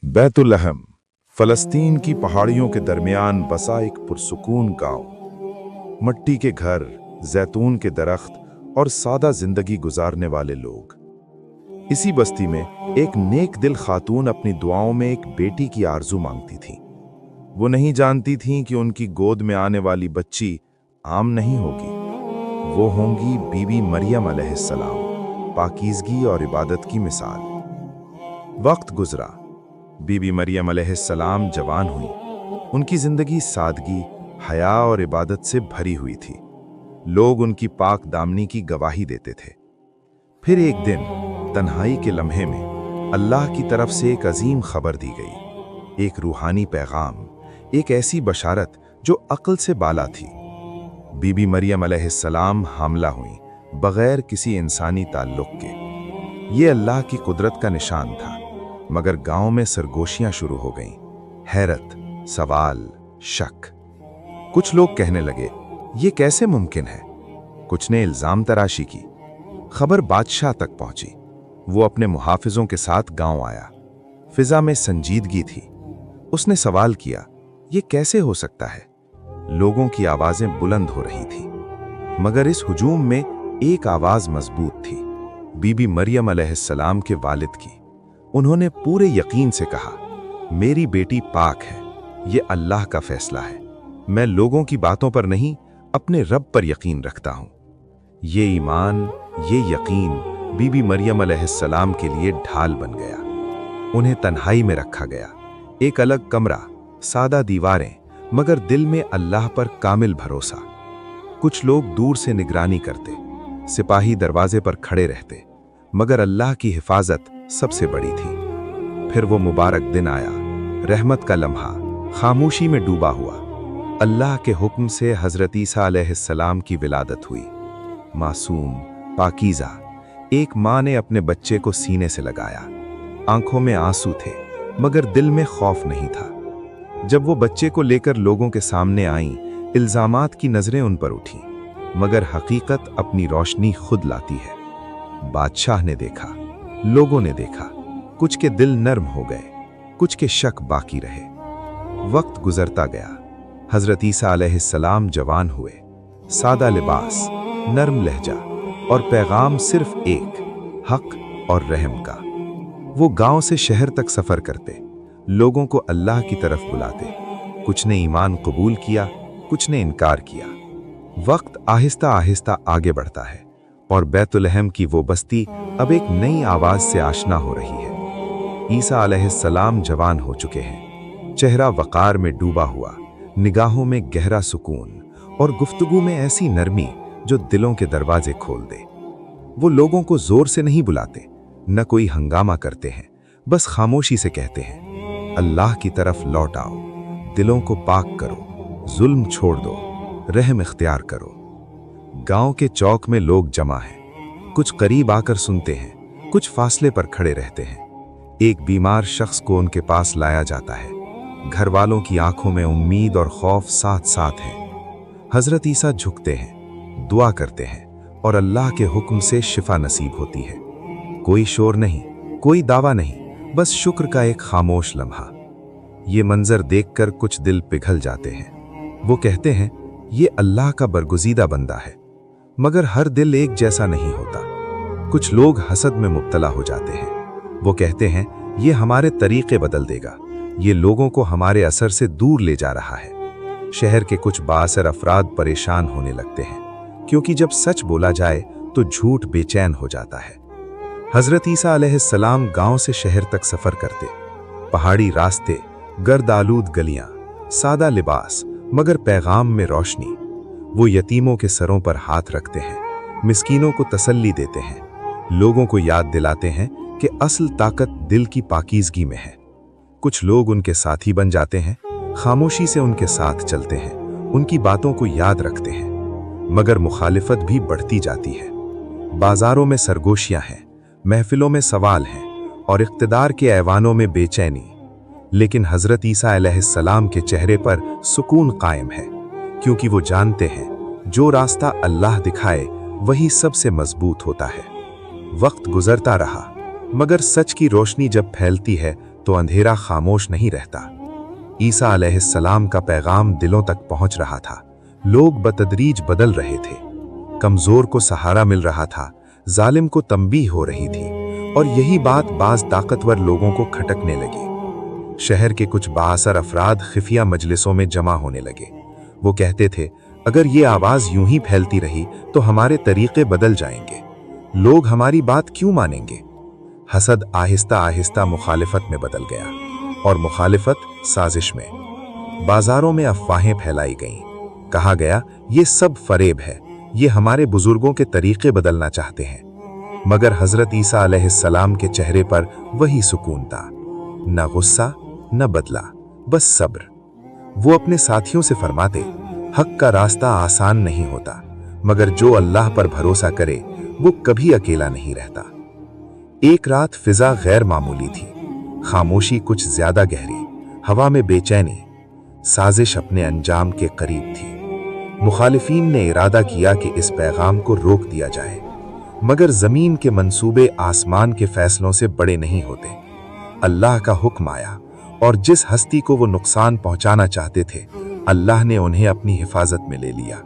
बैतुलहम फलस्तीन की पहाड़ियों के दरमियान बसा एक पुरसुकून गांव। मट्टी के घर, जैतून के दरख्त और सादा जिंदगी गुजारने वाले लोग। इसी बस्ती में एक नेक दिल खातून अपनी दुआओं में एक बेटी की आरजू मांगती थी। वो नहीं जानती थीं कि उनकी गोद में आने वाली बच्ची आम नहीं होगी, वो होंगी बीबी मरियम अलैहिस्सलाम, पाकीज़गी और इबादत की मिसाल। वक्त गुजरा, बीबी मरियम अलैहिस्सलाम जवान हुई। उनकी जिंदगी सादगी, हया और इबादत से भरी हुई थी। लोग उनकी पाक दामनी की गवाही देते थे। फिर एक दिन तन्हाई के लम्हे में अल्लाह की तरफ से एक अजीम खबर दी गई, एक रूहानी पैगाम, एक ऐसी बशारत जो अक्ल से बाला थी। बीबी मरियम अलैहिस्सलाम हामला हुई, बगैर किसी इंसानी ताल्लुक के। ये अल्लाह की कुदरत का निशान था। मगर गांव में सरगोशियां शुरू हो गईं, हैरत, सवाल, शक। कुछ लोग कहने लगे, ये कैसे मुमकिन है? कुछ ने इल्जाम तराशी की। खबर बादशाह तक पहुंची। वो अपने मुहाफिजों के साथ गांव आया। फिजा में संजीदगी थी। उसने सवाल किया, ये कैसे हो सकता है? लोगों की आवाजें बुलंद हो रही थी, मगर इस हुजूम में एक आवाज मजबूत थी, बीबी मरियम अलैहिस्सलाम के वालिद की। उन्होंने पूरे यकीन से कहा, मेरी बेटी पाक है, ये अल्लाह का फैसला है। मैं लोगों की बातों पर नहीं, अपने रब पर यकीन रखता हूं। ये ईमान, ये यकीन बीबी मरियम अलैहिस्सलाम के लिए ढाल बन गया। उन्हें तन्हाई में रखा गया, एक अलग कमरा, सादा दीवारें, मगर दिल में अल्लाह पर कामिल भरोसा। कुछ लोग दूर से निगरानी करते, सिपाही दरवाजे पर खड़े रहते, मगर अल्लाह की हिफाजत सबसे बड़ी थी। फिर वो मुबारक दिन आया, रहमत का लम्हा, खामोशी में डूबा हुआ। अल्लाह के हुक्म से हजरत ईसा अलैहिस्सलाम की विलादत हुई। मासूम, पाकीज़ा, एक माँ ने अपने बच्चे को सीने से लगाया। आंखों में आंसू थे, मगर दिल में खौफ नहीं था। जब वो बच्चे को लेकर लोगों के सामने आईं, इल्जामात की नजरें उन पर उठी, मगर हकीकत अपनी रोशनी खुद लाती है। बादशाह ने देखा, लोगों ने देखा, कुछ के दिल नर्म हो गए, कुछ के शक बाकी रहे। वक्त गुजरता गया। हजरत ईसा अलैहिस्सलाम जवान हुए। सादा लिबास, नर्म लहजा और पैगाम सिर्फ एक, हक और रहम का। वो गांव से शहर तक सफर करते, लोगों को अल्लाह की तरफ बुलाते। कुछ ने ईमान कबूल किया, कुछ ने इनकार किया। वक्त आहिस्ता आहिस्ता आगे बढ़ता है और बैतुलहम की वो बस्ती अब एक नई आवाज से आशना हो रही है। ईसा अलैहिस्सलाम जवान हो चुके हैं, चेहरा वकार में डूबा हुआ, निगाहों में गहरा सुकून और गुफ्तगू में ऐसी नरमी जो दिलों के दरवाजे खोल दे। वो लोगों को जोर से नहीं बुलाते, न कोई हंगामा करते हैं, बस खामोशी से कहते हैं, अल्लाह की तरफ लौट आओ, दिलों को पाक करो, जुल्म छोड़ दो, रहम इख्तियार करो। गांव के चौक में लोग जमा हैं। कुछ करीब आकर सुनते हैं, कुछ फासले पर खड़े रहते हैं। एक बीमार शख्स को उनके पास लाया जाता है। घर वालों की आंखों में उम्मीद और खौफ साथ साथ हैं। हजरत ईसा झुकते हैं, दुआ करते हैं और अल्लाह के हुक्म से शिफा नसीब होती है। कोई शोर नहीं, कोई दावा नहीं, बस शुक्र का एक खामोश लम्हा। ये मंजर देखकर कुछ दिल पिघल जाते हैं। वो कहते हैं, ये अल्लाह का बरगुज़ीदा बंदा है। मगर हर दिल एक जैसा नहीं होता। कुछ लोग हसद में मुब्तला हो जाते हैं। वो कहते हैं, ये हमारे तरीके बदल देगा, ये लोगों को हमारे असर से दूर ले जा रहा है। शहर के कुछ बाअसर अफराद परेशान होने लगते हैं, क्योंकि जब सच बोला जाए तो झूठ बेचैन हो जाता है। हजरत ईसा अलैहिस्सलाम गांव से शहर तक सफर करते। पहाड़ी रास्ते, गर्द आलूद गलियां, सादा लिबास, मगर पैगाम में रोशनी। वो यतीमों के सरों पर हाथ रखते हैं, मिस्कीनों को तसल्ली देते हैं, लोगों को याद दिलाते हैं कि असल ताकत दिल की पाकीज़गी में है। कुछ लोग उनके साथी बन जाते हैं, खामोशी से उनके साथ चलते हैं, उनकी बातों को याद रखते हैं। मगर मुखालिफत भी बढ़ती जाती है। बाजारों में सरगोशियां हैं, महफिलों में सवाल हैं और इख्तिदार के ऐवानों में बेचैनी। लेकिन हजरत ईसा अलैहिस्सलाम के चेहरे पर सुकून कायम है, क्योंकि वो जानते हैं, जो रास्ता अल्लाह दिखाए वही सबसे मजबूत होता है। वक्त गुजरता रहा, मगर सच की रोशनी जब फैलती है तो अंधेरा खामोश नहीं रहता। ईसा अलैहिस्सलाम का पैगाम दिलों तक पहुंच रहा था। लोग बतदरीज बदल रहे थे। कमजोर को सहारा मिल रहा था, जालिम को तंबीह हो रही थी, और यही बात बाज ताकतवर लोगों को खटकने लगी। शहर के कुछ बाअसर अफराद खुफिया मजलिसों में जमा होने लगे। वो कहते थे, अगर ये आवाज यूं ही फैलती रही तो हमारे तरीके बदल जाएंगे। लोग हमारी बात क्यों मानेंगे? हसद आहिस्ता आहिस्ता मुखालिफत में बदल गया, और मुखालिफत साजिश में। बाजारों में अफवाहें फैलाई गईं। कहा गया, ये सब फरेब है, ये हमारे बुजुर्गों के तरीके बदलना चाहते हैं। मगर हजरत ईसा अलैहिस्सलाम के चेहरे पर वही सुकून था, न गुस्सा न बदला, बस सब्र। वो अपने साथियों से फरमाते, हक का रास्ता आसान नहीं होता, मगर जो अल्लाह पर भरोसा करे वो कभी अकेला नहीं रहता। एक रात फिजा गैर मामूली थी। खामोशी कुछ ज्यादा गहरी, हवा में बेचैनी। साजिश अपने अंजाम के करीब थी। मुखालिफीन ने इरादा किया कि इस पैगाम को रोक दिया जाए, मगर जमीन के मंसूबे आसमान के फैसलों से बड़े नहीं होते। अल्लाह का हुक्म आया, और जिस हस्ती को वो नुकसान पहुंचाना चाहते थे, अल्लाह ने उन्हें अपनी हिफाजत में ले लिया।